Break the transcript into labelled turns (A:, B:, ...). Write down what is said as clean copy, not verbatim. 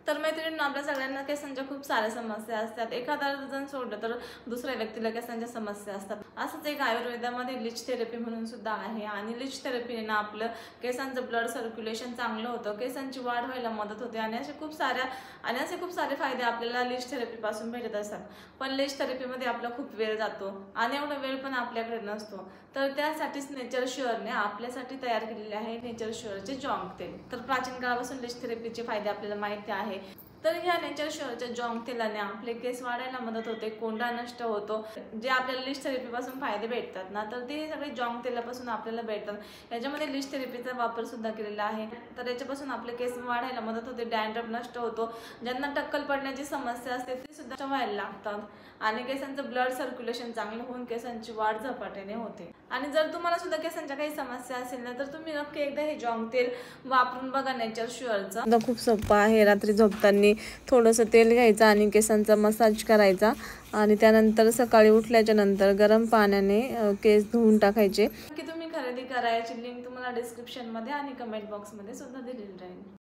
A: तर मैत्रिणींनो, आपल्या सगळ्यांना केसांच्या खूप साऱ्या समस्या असतात. एखादा जण सोडलं तर दुसऱ्या व्यक्तीला केसांच्या समस्या असतात. असंच एक आयुर्वेदामध्ये लिच थेरपी म्हणून सुद्धा आहे आणि लिच थेरपीने ना आपलं केसांचं ब्लड सर्क्युलेशन चांगलं होतं, केसांची वाढ व्हायला मदत होते आणि असे खूप सारे फायदे आपल्याला लिच थेरपीपासून भेटत असतात. पण लिच थेरपीमध्ये आपला खूप वेळ जातो आणि एवढा वेळ पण आपल्याकडे नसतो. तर त्यासाठीच नेचर शुअरने आपल्यासाठी तयार केलेले आहे नेचर शुअरचे जॉंग तेल. तर प्राचीन काळापासून लिच थेरपीचे फायदे आपल्याला माहिती आहे. तर ह्या नेचर शुअरच्या जॉंग तेलाने आपले केस वाढायला मदत होते, कोंडा नष्ट होतो. जे आपल्याला लिच थेरपीपासून फायदे भेटतात ना, तर ते सगळे जॉंग तेलापासून आपल्याला भेटतात. याच्यामध्ये लिच थेरपीचा वापर सुद्धा केलेला आहे. तर याच्यापासून आपले केस वाढायला मदत होते, डॅन्ड्रफ नष्ट होतो. ज्यांना टक्कल पडण्याची समस्या असते ते सुद्धा व्हायला लागतात आणि केसांचं ब्लड सर्क्युलेशन चांगलं होऊन केसांची वाढ झपाट्याने होते. आणि जर तुम्हाला सुद्धा केसांच्या काही समस्या असेल ना, तर तुम्ही नक्की एकदा हे जॉंग तेल वापरून बघा नेचर शुअरचं. खूप सोपं आहे. रात्री झोपताना थोडंसं तेल घ्यायचं आणि केसांचा मसाज करायचा आणि त्यानंतर सकाळी उठल्याच्या नंतर गरम पाण्याने केस धुवून टाकायचे. की तुम्ही खरेदी करायची लिंक तुम्हाला डिस्क्रिप्शनमध्ये आणि कमेंट बॉक्समध्ये सुद्धा दिलेली राहील.